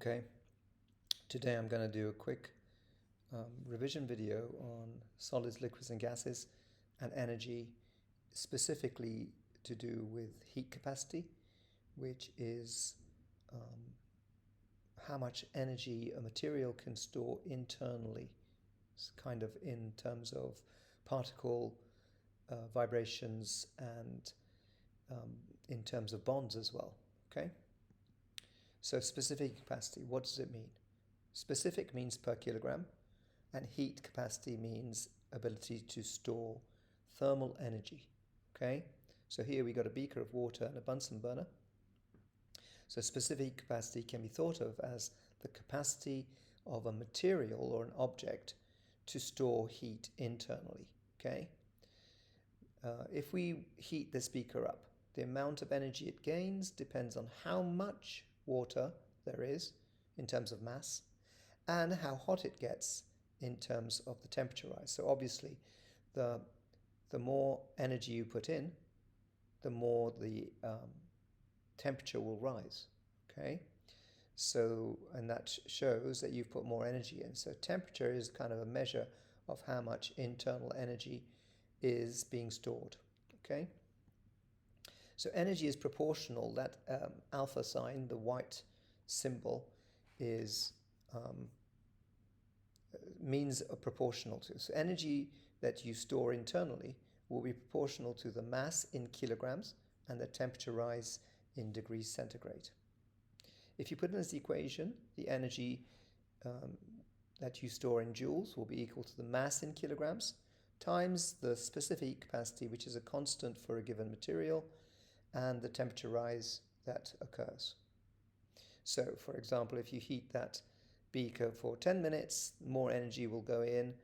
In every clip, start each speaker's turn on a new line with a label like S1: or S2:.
S1: Okay, today I'm going to do a quick revision video on solids, liquids and gases and energy, specifically to do with heat capacity, which is how much energy a material can store internally. It's kind of in terms of particle vibrations and in terms of bonds as well. Okay, so specific capacity, what does it mean? Specific means per kilogram, and heat capacity means ability to store thermal energy. Okay, so here we got a beaker of water and a Bunsen burner. So specific capacity can be thought of as the capacity of a material or an object to store heat internally. Okay, if we heat this beaker up, the amount of energy it gains depends on how much water there is in terms of mass and how hot it gets in terms of the temperature rise. So obviously, the more energy you put in, the more the temperature will rise. Okay, so and that shows that you've put more energy in. So temperature is kind of a measure of how much internal energy is being stored. Okay, so energy is proportional. That alpha sign, the white symbol, is means proportional to. So energy that you store internally will be proportional to the mass in kilograms and the temperature rise in degrees centigrade. If you put in this equation, the energy that you store in joules will be equal to the mass in kilograms times the specific capacity, which is a constant for a given material, and the temperature rise that occurs. So, for example, if you heat that beaker for 10 minutes, more energy will go in,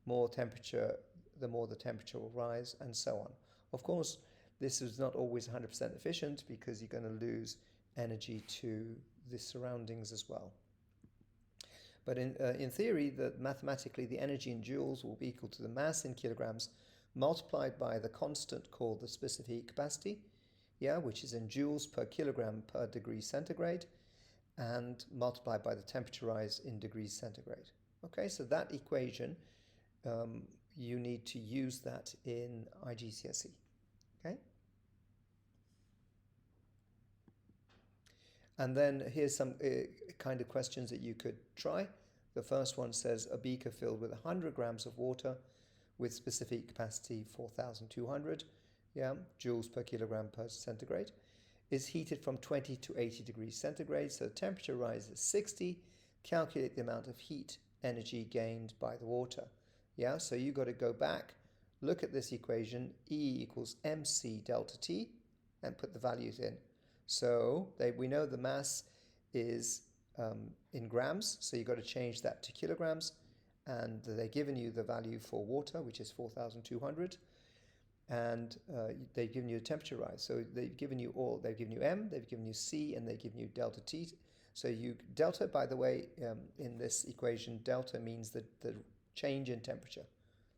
S1: more temperature, the more the temperature will rise, and so on. Of course, this is not always 100% efficient because you're going to lose energy to the surroundings as well. But in theory, mathematically, the energy in joules will be equal to the mass in kilograms multiplied by the constant called the specific capacity, which is in joules per kilogram per degree centigrade, and multiplied by the temperature rise in degrees centigrade. Okay, so that equation, you need to use that in IGCSE. Okay? And then here's some kind of questions that you could try. The first one says a beaker filled with 100 grams of water with specific capacity 4,200 joules per kilogram per centigrade is heated from 20 to 80 degrees centigrade. So the temperature rises 60. Calculate the amount of heat energy gained by the water. So you've got to go back, look at this equation, E equals mc delta T, and put the values in. So we know the mass is in grams, so you've got to change that to kilograms, and they've given you the value for water, which is 4,200, and they've given you a temperature rise. So they've given you M, they've given you C, and they've given you delta T. So delta, by the way, in this equation, delta means the change in temperature.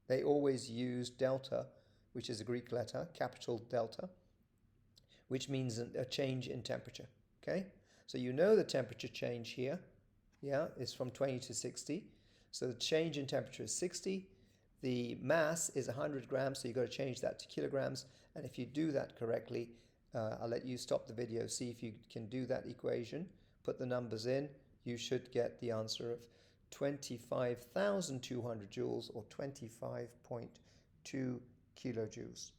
S1: They always use delta, which is a Greek letter, capital delta, which means a change in temperature. Okay, so you know the temperature change here, is from 20 to 60. So the change in temperature is 60. The mass is 100 grams, so you've got to change that to kilograms. And if you do that correctly, I'll let you stop the video, see if you can do that equation, put the numbers in. You should get the answer of 25,200 joules or 25.2 kilojoules.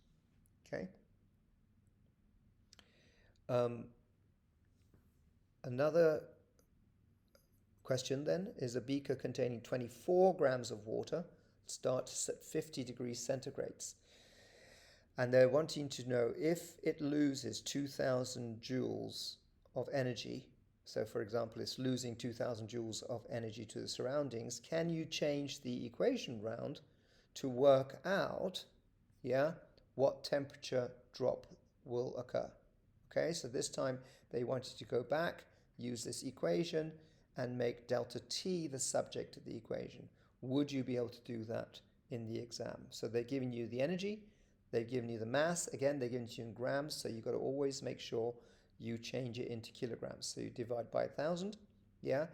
S1: Okay. Another question then is a beaker containing 24 grams of water starts at 50 degrees centigrades. And they're wanting to know if it loses 2,000 joules of energy. So, for example, it's losing 2,000 joules of energy to the surroundings. Can you change the equation round to work out, what temperature drop will occur? Okay, so this time they wanted to go back, use this equation, and make delta T the subject of the equation. Would you be able to do that in the exam? So they're giving you the energy, they've given you the mass, again, they're giving it to you in grams, so you've got to always make sure you change it into kilograms. So you divide by 1,000, yeah,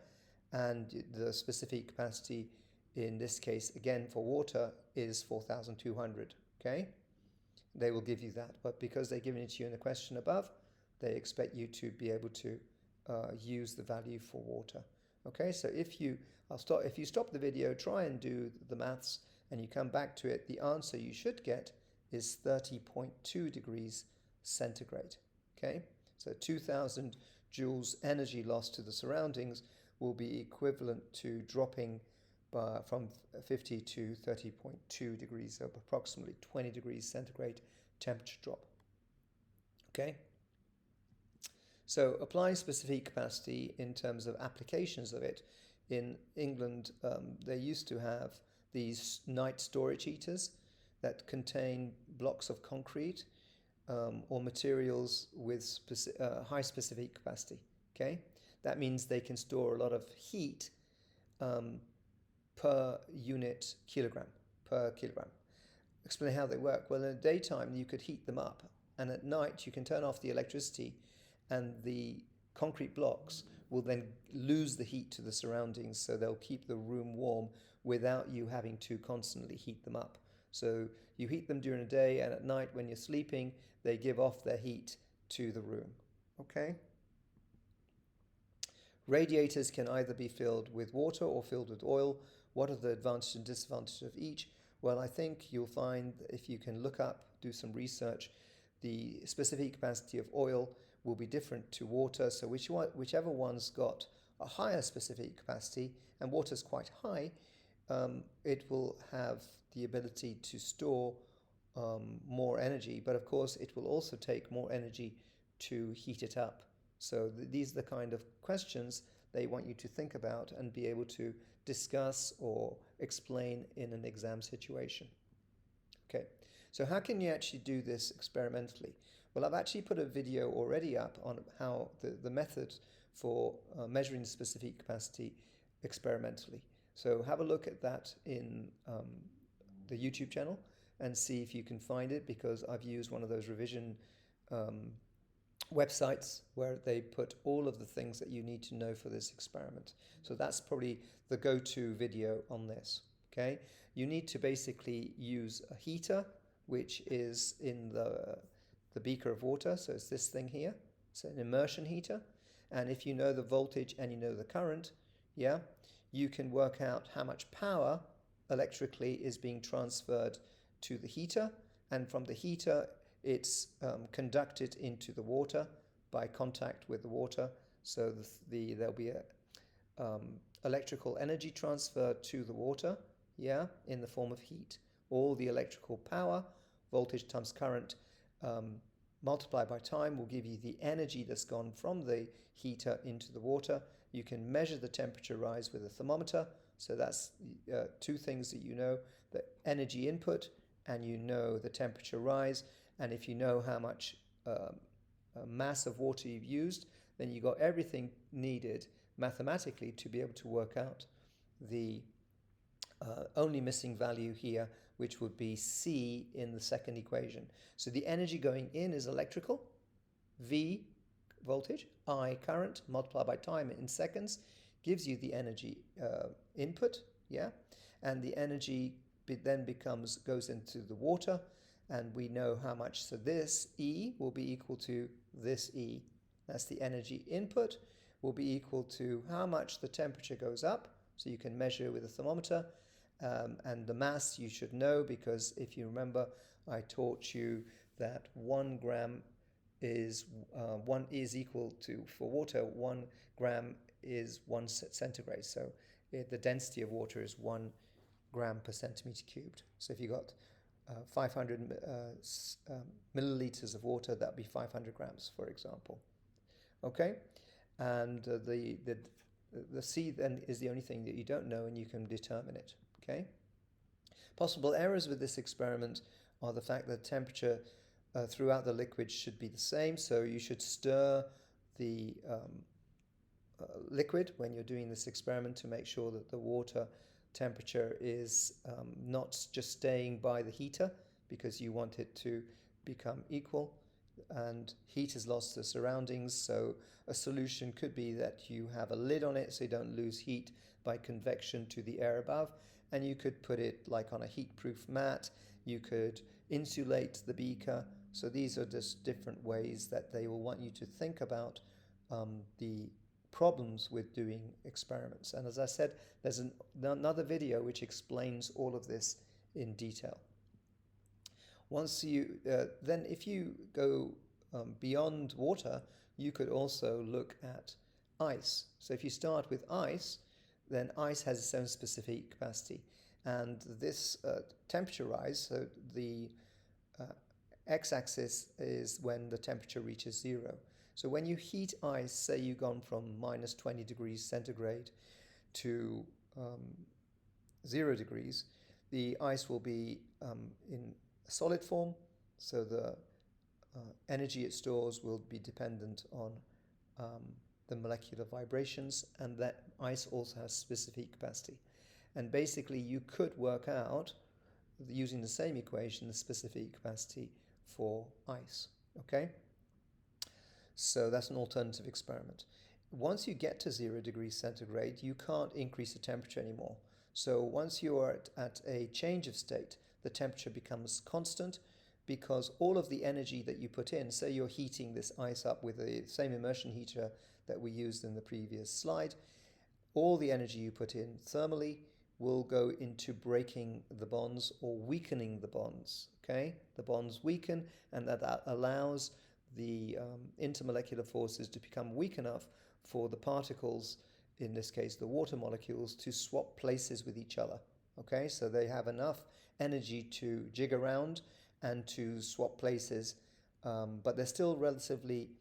S1: and the specific capacity in this case, again for water, is 4,200, okay? They will give you that, but because they're giving it to you in the question above, they expect you to be able to use the value for water. Okay, so if you stop the video, try and do the maths, and you come back to it, the answer you should get is 30.2 degrees centigrade. Okay, so 2,000 joules energy lost to the surroundings will be equivalent to dropping from 50 to 30.2 degrees, so approximately 20 degrees centigrade temperature drop. Okay, so applying specific capacity in terms of applications of it. In England, they used to have these night storage heaters that contain blocks of concrete or materials with high specific capacity. Okay, that means they can store a lot of heat per unit kilogram, per kilogram. Explain how they work. Well, in the daytime you could heat them up, and at night you can turn off the electricity, and the concrete blocks will then lose the heat to the surroundings, so they'll keep the room warm without you having to constantly heat them up. So you heat them during the day, and at night when you're sleeping, they give off their heat to the room. Okay? Radiators can either be filled with water or filled with oil. What are the advantages and disadvantages of each? Well, I think you'll find if you can look up, do some research, the specific capacity of oil will be different to water. So whichever one's got a higher specific capacity, and water's quite high, it will have the ability to store more energy. But of course, it will also take more energy to heat it up. So these are the kind of questions they want you to think about and be able to discuss or explain in an exam situation. Okay, so how can you actually do this experimentally? Well, I've actually put a video already up on how the method for measuring the specific capacity experimentally. So have a look at that in the YouTube channel and see if you can find it, because I've used one of those revision websites where they put all of the things that you need to know for this experiment. So that's probably the go-to video on this. Okay, you need to basically use a heater, which is in the beaker of water. So it's this thing here. It's an immersion heater, and if you know the voltage and you know the current, yeah, you can work out how much power electrically is being transferred to the heater, and from the heater it's conducted into the water by contact with the water. So there'll be a electrical energy transfer to the water, yeah, in the form of heat. All the electrical power, voltage times current, multiplied by time, will give you the energy that's gone from the heater into the water. You can measure the temperature rise with a thermometer. So that's two things that you know: the energy input, and you know the temperature rise. And if you know how much mass of water you've used, then you got everything needed mathematically to be able to work out the only missing value here, which would be C in the second equation. So the energy going in is electrical, V voltage, I current, multiplied by time in seconds, gives you the energy input, yeah? And the energy then goes into the water, and we know how much. So this E will be equal to this E. That's the energy input, will be equal to how much the temperature goes up. So you can measure with a thermometer. And the mass you should know, because if you remember, I taught you that 1 gram is equal to, for water, 1 gram is 1 centigrade. So the density of water is 1 gram per centimeter cubed. So if you got 500 milliliters of water, that would be 500 grams, for example. Okay, and the C then is the only thing that you don't know, and you can determine it. Okay. Possible errors with this experiment are the fact that temperature throughout the liquid should be the same. So you should stir the liquid when you're doing this experiment to make sure that the water temperature is not just staying by the heater, because you want it to become equal. and heat is lost to the surroundings. So a solution could be that you have a lid on it so you don't lose heat by convection to the air above, and you could put it like on a heat-proof mat. You could insulate the beaker. So these are just different ways that they will want you to think about the problems with doing experiments. And as I said, there's another video which explains all of this in detail. Once you, then if you go beyond water, you could also look at ice. So if you start with ice, then ice has its own specific capacity. And this temperature rise, so the x-axis is when the temperature reaches 0. So when you heat ice, say you've gone from minus 20 degrees centigrade to 0 degrees, the ice will be in a solid form, so the energy it stores will be dependent on the molecular vibrations, and that ice also has specific capacity. And basically you could work out, using the same equation, the specific capacity for ice, okay? So that's an alternative experiment. Once you get to 0 degrees centigrade, you can't increase the temperature anymore. So once you are at a change of state, the temperature becomes constant, because all of the energy that you put in, say you're heating this ice up with the same immersion heater that we used in the previous slide, all the energy you put in thermally will go into breaking the bonds or weakening the bonds, okay? The bonds weaken, and that allows the intermolecular forces to become weak enough for the particles, in this case the water molecules, to swap places with each other, okay? So they have enough energy to jig around and to swap places, but they're still relatively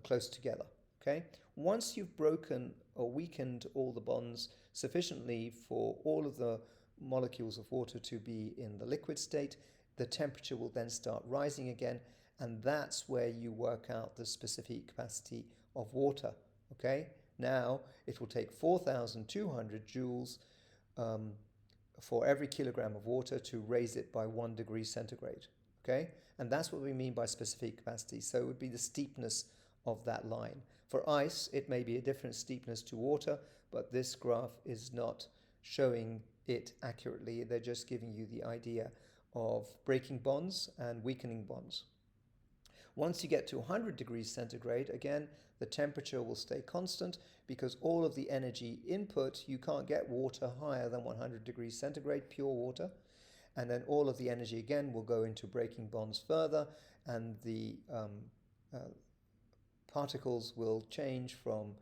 S1: close together, okay? Once you've broken or weakened all the bonds sufficiently for all of the molecules of water to be in the liquid state, the temperature will then start rising again, and that's where you work out the specific capacity of water, okay? Now, it will take 4,200 joules for every kilogram of water to raise it by 1 degree centigrade, okay? And that's what we mean by specific capacity. So it would be the steepness of that line. For ice, it may be a different steepness to water, but this graph is not showing it accurately. They're just giving you the idea of breaking bonds and weakening bonds. Once you get to 100 degrees centigrade, again, the temperature will stay constant, because all of the energy input, you can't get water higher than 100 degrees centigrade, pure water. And then all of the energy again will go into breaking bonds further, and the particles will change from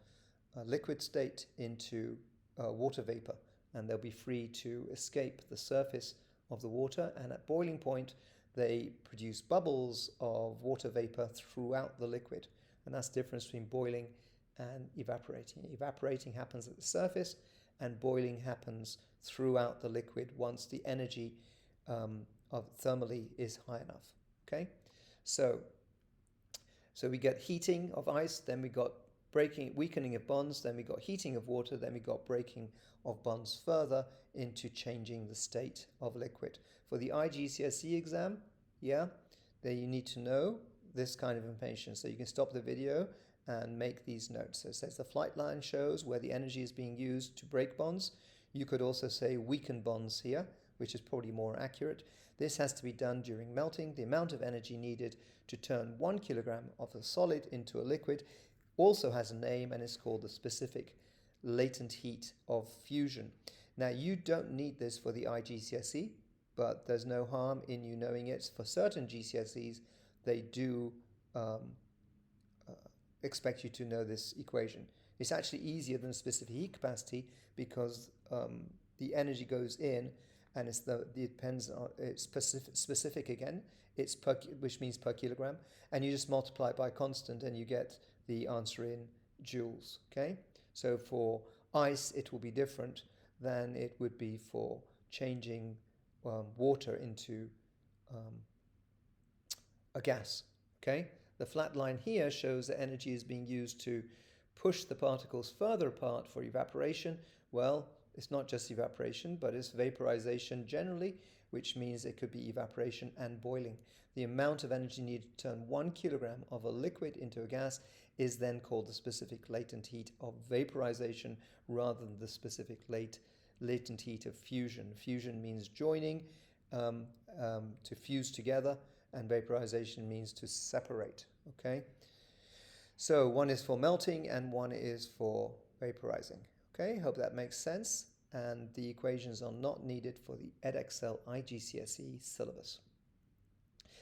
S1: a liquid state into water vapor, and they'll be free to escape the surface of the water, and at boiling point they produce bubbles of water vapor throughout the liquid. And that's the difference between boiling and evaporating. Evaporating happens at the surface, and boiling happens throughout the liquid once the energy of thermally is high enough, okay? So we get heating of ice, then we got weakening of bonds, then we got heating of water, then we got breaking of bonds further into changing the state of liquid. For the IGCSE exam, then you need to know this kind of information. So you can stop the video and make these notes. So it says the flight line shows where the energy is being used to break bonds. You could also say weaken bonds here, which is probably more accurate. This has to be done during melting. The amount of energy needed to turn 1 kilogram of a solid into a liquid also has a name, and is called the specific latent heat of fusion. Now, you don't need this for the IGCSE, but there's no harm in you knowing it. For certain GCSEs, they do expect you to know this equation. It's actually easier than specific heat capacity, because the energy goes in, and it depends on, it's specific again, it's which means per kilogram, and you just multiply it by constant and you get the answer in joules, okay? So for ice, it will be different than it would be for changing water into a gas, okay? The flat line here shows that energy is being used to push the particles further apart for evaporation. Well, It's not just evaporation, but it's vaporization generally, which means it could be evaporation and boiling. The amount of energy needed to turn 1 kilogram of a liquid into a gas is then called the specific latent heat of vaporization rather than the specific latent heat of fusion. Fusion means joining, to fuse together, and vaporization means to separate. Okay, so one is for melting and one is for vaporizing. Okay, hope that makes sense. And the equations are not needed for the Edexcel IGCSE syllabus.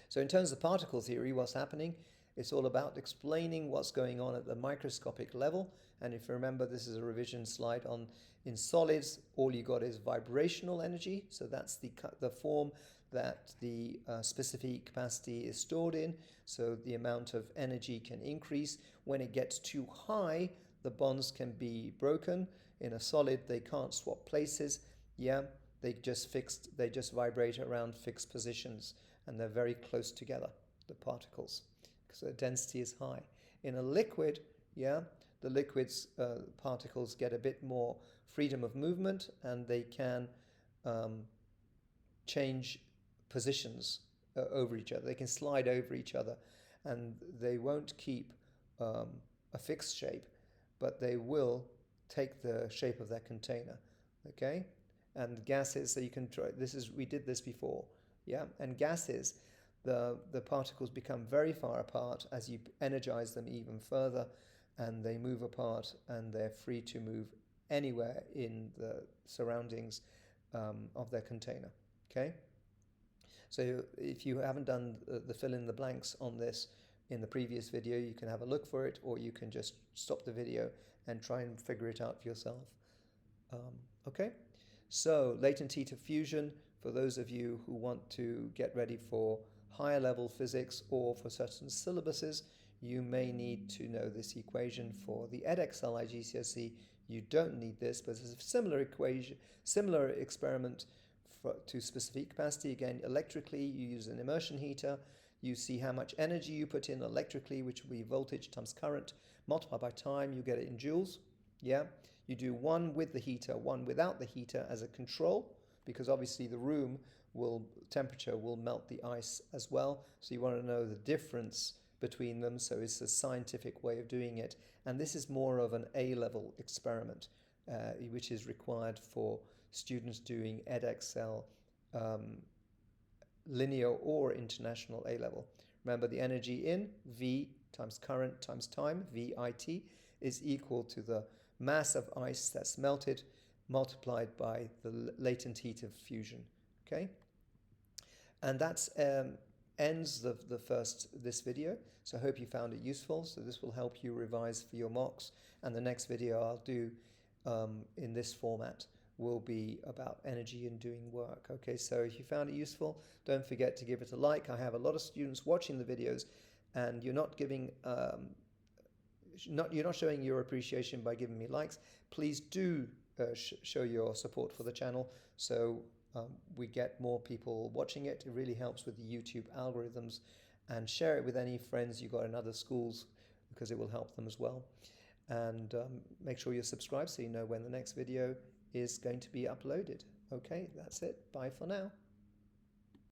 S1: So in terms of particle theory, what's happening? It's all about explaining what's going on at the microscopic level. And if you remember, this is a revision slide on in solids, all you got is vibrational energy. So that's the form that the specific capacity is stored in. So the amount of energy can increase. When it gets too high, the bonds can be broken. In a solid, they can't swap places. Yeah, they just vibrate around fixed positions, and they're very close together, the particles, because the density is high. In a liquid, yeah, the liquid's particles get a bit more freedom of movement, and they can change positions over each other. They can slide over each other, and they won't keep a fixed shape, but they will take the shape of their container. Okay, and gases, so you can try. We did this before. Yeah, and gases, the particles become very far apart as you energize them even further, and they move apart, and they're free to move anywhere in the surroundings of their container. Okay, so if you haven't done the fill in the blanks on this in the previous video, you can have a look for it, or you can just stop the video and try and figure it out for yourself. Okay, so latent heat of fusion, for those of you who want to get ready for higher level physics or for certain syllabuses, you may need to know this equation. For the Edexcel IGCSE, you don't need this, but there's a similar equation, similar experiment to specific capacity. Again, electrically, you use an immersion heater. You see how much energy you put in electrically, which will be voltage times current, multiply by time, you get it in joules. Yeah, you do one with the heater, one without the heater as a control, because obviously the room temperature will melt the ice as well. So you want to know the difference between them. So it's a scientific way of doing it. And this is more of an A-level experiment, which is required for students doing Edexcel linear or international A-level. Remember, the energy in, V times current times time, VIT, is equal to the mass of ice that's melted multiplied by the latent heat of fusion. Okay, and that ends this video. So I hope you found it useful. So this will help you revise for your mocks, and the next video I'll do in this format will be about energy and doing work. Okay, so if you found it useful, don't forget to give it a like. I have a lot of students watching the videos, and you're not giving you're not showing your appreciation by giving me likes. Please do show your support for the channel, so we get more people watching it. It really helps with the YouTube algorithms, and share it with any friends you got in other schools, because it will help them as well. And make sure you're subscribed so you know when the next video is going to be uploaded. Okay, that's it. Bye for now.